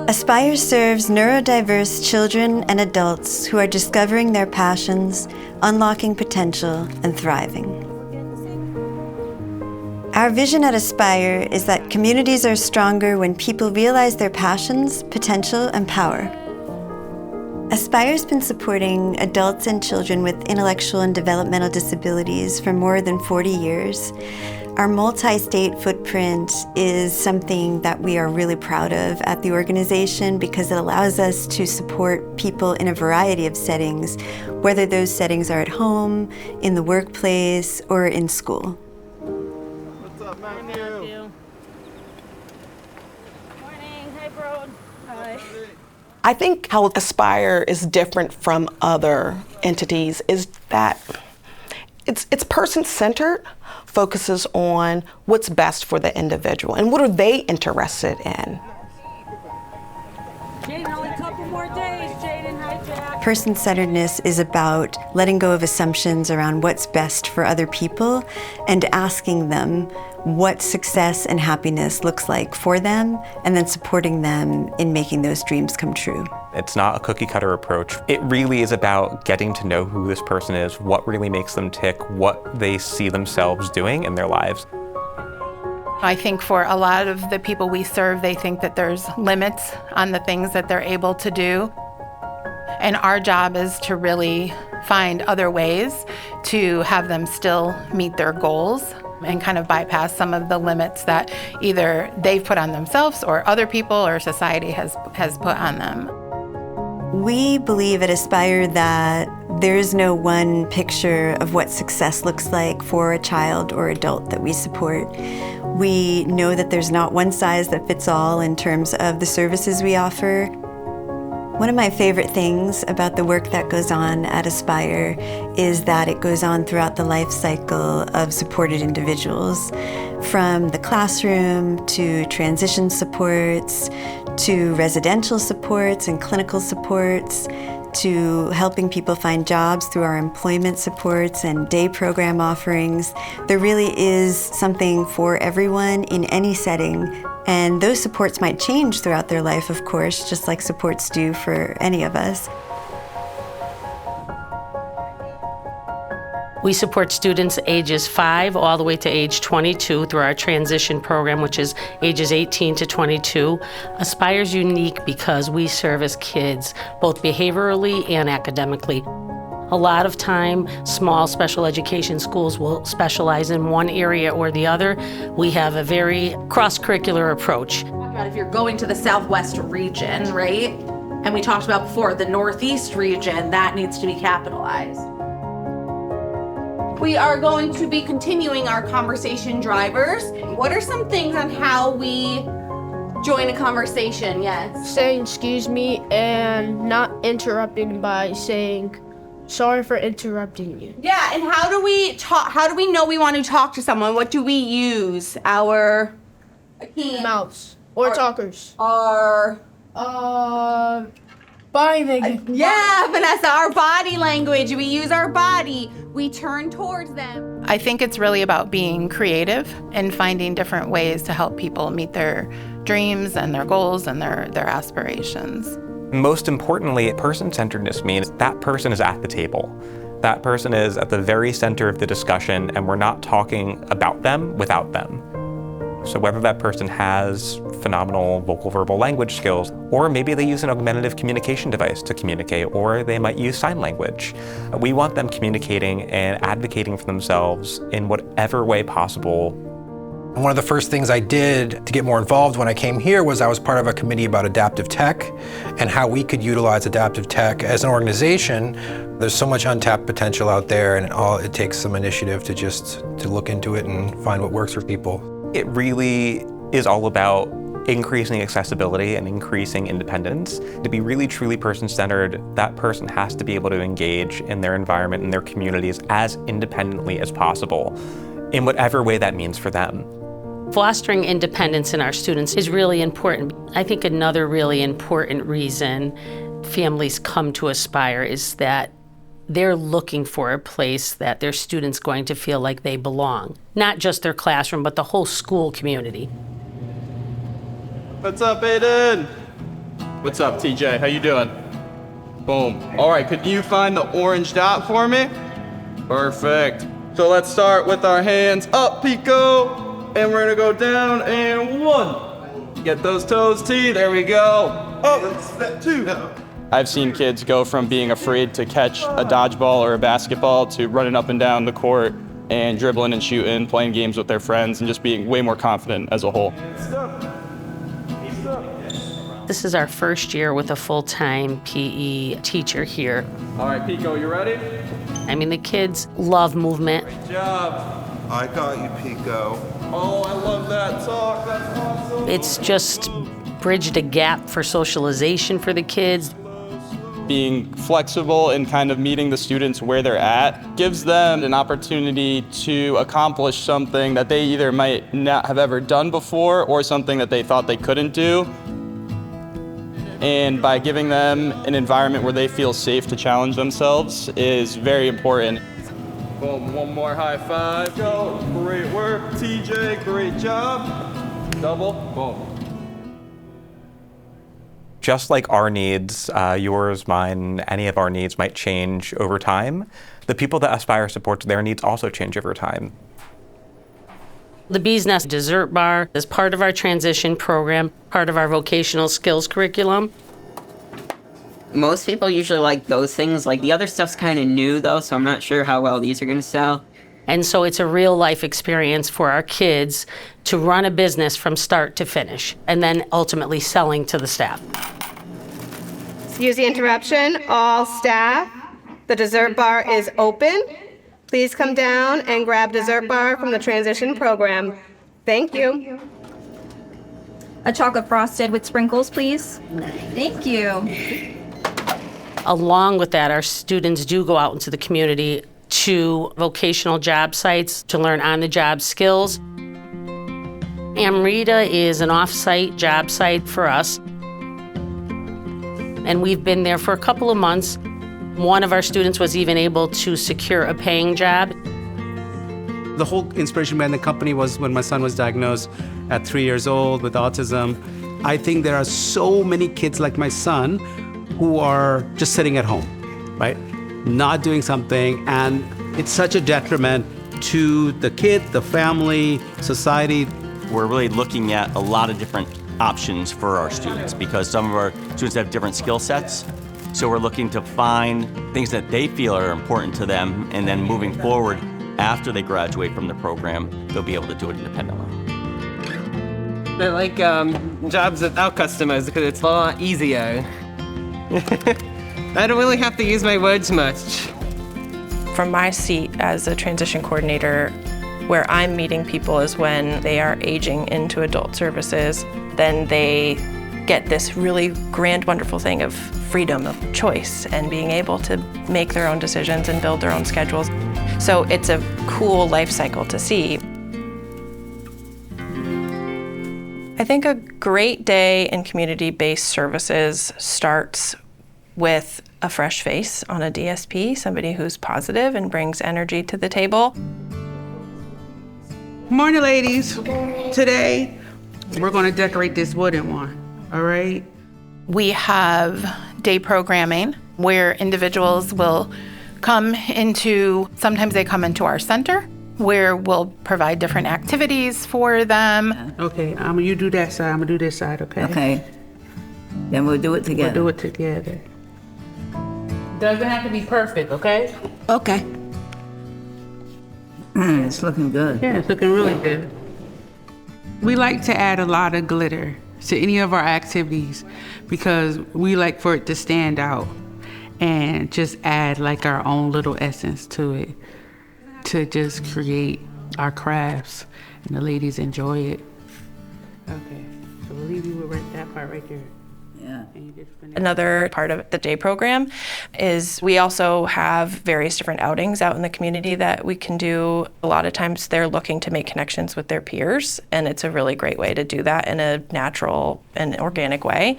Aspire serves neurodiverse children and adults who are discovering their passions, unlocking potential, and thriving. Our vision at Aspire is that communities are stronger when people realize their passions, potential, and power. Aspire's been supporting adults and children with intellectual and developmental disabilities for more than 40 years. Our multi-state footprint is something that we are really proud of at the organization because it allows us to support people in a variety of settings, whether those settings are at home, in the workplace, or in school. What's up, Matthew? Morning. Hi, Brode. Hi. I think how Aspire is different from other entities is that it's person-centered, focuses on what's best for the individual and what are they interested in. Jaden, only a couple more days. Jaden, hi, Jack. Person-centeredness is about letting go of assumptions around what's best for other people and asking them what success and happiness looks like for them, and then supporting them in making those dreams come true. It's not a cookie-cutter approach. It really is about getting to know who this person is, what really makes them tick, what they see themselves doing in their lives. I think for a lot of the people we serve, they think that there's limits on the things that they're able to do. And our job is to really find other ways to have them still meet their goals and kind of bypass some of the limits that either they've put on themselves or other people or society has put on them. We believe at Aspire that there is no one picture of what success looks like for a child or adult that we support. We know that there's not one size that fits all in terms of the services we offer. One of my favorite things about the work that goes on at Aspire is that it goes on throughout the life cycle of supported individuals, from the classroom to transition supports, to residential supports and clinical supports, to helping people find jobs through our employment supports and day program offerings. There really is something for everyone in any setting, and those supports might change throughout their life, of course, just like supports do for any of us. We support students ages 5 all the way to age 22 through our transition program, which is ages 18 to 22. Aspire's unique because we service kids both behaviorally and academically. A lot of time, small special education schools will specialize in one area or the other. We have a very cross-curricular approach. If you're going to the Southwest region, right? And we talked about before, the Northeast region, that needs to be capitalized. We are going to be continuing our conversation drivers. What are some things on how we join a conversation? Yes. Saying excuse me and not interrupting by saying sorry for interrupting you. Yeah, and how do we talk? How do we know we want to talk to someone? What do we use? Our mouths or talkers. Our body language. Yeah, Vanessa, our body language. We use our body. We turn towards them. I think it's really about being creative and finding different ways to help people meet their dreams and their goals and their aspirations. Most importantly, person-centeredness means that person is at the table. That person is at the very center of the discussion, and we're not talking about them without them. So whether that person has phenomenal vocal verbal language skills, or maybe they use an augmentative communication device to communicate, or they might use sign language. We want them communicating and advocating for themselves in whatever way possible. One of the first things I did to get more involved when I came here was I was part of a committee about adaptive tech and how we could utilize adaptive tech as an organization. There's so much untapped potential out there, and it takes some initiative to look into it and find what works for people. It really is all about increasing accessibility and increasing independence. To be really truly person-centered, that person has to be able to engage in their environment and their communities as independently as possible, in whatever way that means for them. Fostering independence in our students is really important. I think another really important reason families come to Aspire is that they're looking for a place that their students going to feel like they belong. Not just their classroom, but the whole school community. What's up, Aiden? What's up, TJ? How you doing? Boom. All right, could you find the orange dot for me? Perfect. So let's start with our hands up, Pico. And we're gonna go down and 1. Get those toes, T. There we go. Up, step 2. I've seen kids go from being afraid to catch a dodgeball or a basketball to running up and down the court and dribbling and shooting, playing games with their friends, and just being way more confident as a whole. This is our first year with a full-time PE teacher here. All right, Pico, you ready? I mean, the kids love movement. Good job. I got you, Pico. Oh, I love that talk. That's awesome. It's just bridged a gap for socialization for the kids. Being flexible and kind of meeting the students where they're at gives them an opportunity to accomplish something that they either might not have ever done before or something that they thought they couldn't do. And by giving them an environment where they feel safe to challenge themselves is very important. Boom, one more high five. Go, great work, TJ, great job. Double, boom. Just like our needs, yours, mine, any of our needs might change over time, the people that Aspire supports, their needs also change over time. The Bee's Nest dessert bar is part of our transition program, part of our vocational skills curriculum. Most people usually like those things. Like the other stuff's kind of new though, so I'm not sure how well these are gonna sell. And so it's a real life experience for our kids to run a business from start to finish, and then ultimately selling to the staff. Excuse the interruption, all staff. The dessert bar is open. Please come down and grab dessert bar from the transition program. Thank you. A chocolate frosted with sprinkles, please. Thank you. Along with that, our students do go out into the community to vocational job sites to learn on-the-job skills. Amrita is an off-site job site for us. And we've been there for a couple of months. One of our students was even able to secure a paying job. The whole inspiration behind the company was when my son was diagnosed at 3 years old with autism. I think there are so many kids like my son who are just sitting at home, right? Not doing something, and it's such a detriment to the kid, the family, society. We're really looking at a lot of different options for our students because some of our students have different skill sets. So we're looking to find things that they feel are important to them, and then moving forward, after they graduate from the program, they'll be able to do it independently. I like jobs without customers because it's a lot easier. I don't really have to use my words much. From my seat as a transition coordinator, where I'm meeting people is when they are aging into adult services, then they get this really grand, wonderful thing of freedom of choice and being able to make their own decisions and build their own schedules. So it's a cool life cycle to see. I think a great day in community-based services starts with a fresh face on a DSP, somebody who's positive and brings energy to the table. Morning, ladies. Today, we're going to decorate this wooden one, all right? We have day programming where individuals will come into, sometimes they come into our center, where we'll provide different activities for them. Okay, you do that side, I'm gonna do this side, okay? Okay. Then we'll do it together. We'll do it together. Doesn't have to be perfect, okay? Okay. It's looking good. Yeah, it's looking really good. We like to add a lot of glitter to any of our activities because we like for it to stand out and just add like our own little essence to it to just create our crafts and the ladies enjoy it. Okay, so we'll leave you with that part right there. Yeah. Another part of the day program is we also have various different outings out in the community that we can do. A lot of times they're looking to make connections with their peers, and it's a really great way to do that in a natural and organic way.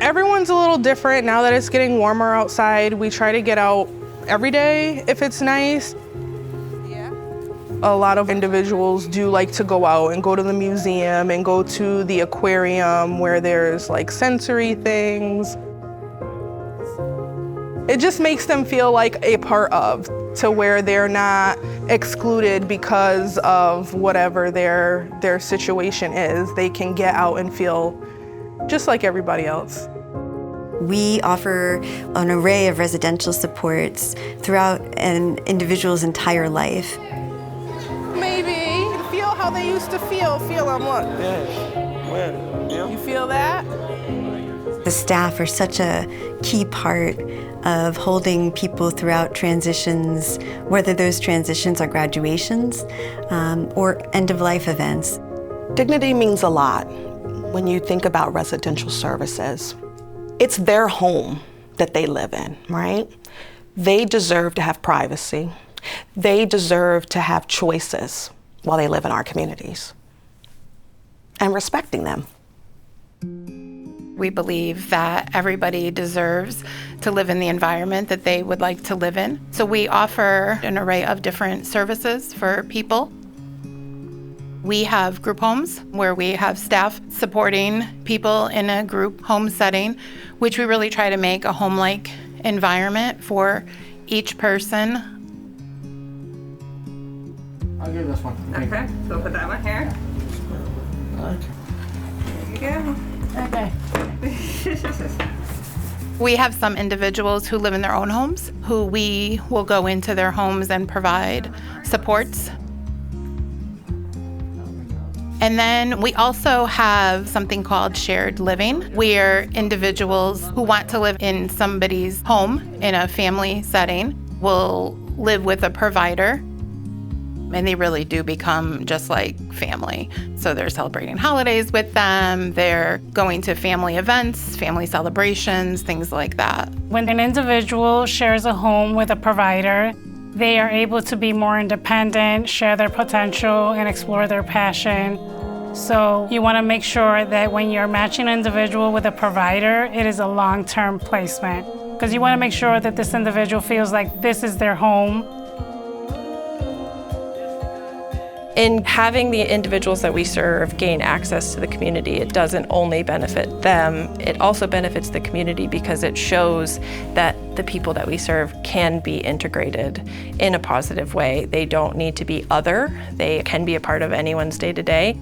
Everyone's a little different now that it's getting warmer outside. We try to get out every day if it's nice. A lot of individuals do like to go out and go to the museum and go to the aquarium where there's like sensory things. It just makes them feel like a part of, to where they're not excluded because of whatever their situation is. They can get out and feel just like everybody else. We offer an array of residential supports throughout an individual's entire life. Maybe feel how they used to feel them, look. You feel that? The staff are such a key part of holding people throughout transitions, whether those transitions are graduations or end-of-life events. Dignity means a lot when you think about residential services. It's their home that they live in, right? They deserve to have privacy. They deserve to have choices while they live in our communities, and respecting them. We believe that everybody deserves to live in the environment that they would like to live in. So we offer an array of different services for people. We have group homes where we have staff supporting people in a group home setting, which we really try to make a home-like environment for each person. I'll give this one. Okay, so we'll put that one here. There you go. Okay. We have some individuals who live in their own homes, who we will go into their homes and provide supports. And then we also have something called shared living, where individuals who want to live in somebody's home in a family setting will live with a provider. And they really do become just like family. So they're celebrating holidays with them, they're going to family events, family celebrations, things like that. When an individual shares a home with a provider, they are able to be more independent, share their potential, and explore their passion. So you want to make sure that when you're matching an individual with a provider, it is a long-term placement. Because you want to make sure that this individual feels like this is their home. In having the individuals that we serve gain access to the community, it doesn't only benefit them, it also benefits the community because it shows that the people that we serve can be integrated in a positive way. They don't need to be other, they can be a part of anyone's day-to-day.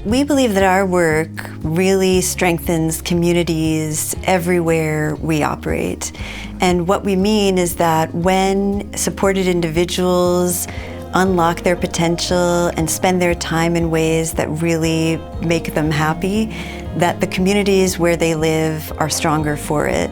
We believe that our work really strengthens communities everywhere we operate. And what we mean is that when supported individuals unlock their potential and spend their time in ways that really make them happy, that the communities where they live are stronger for it.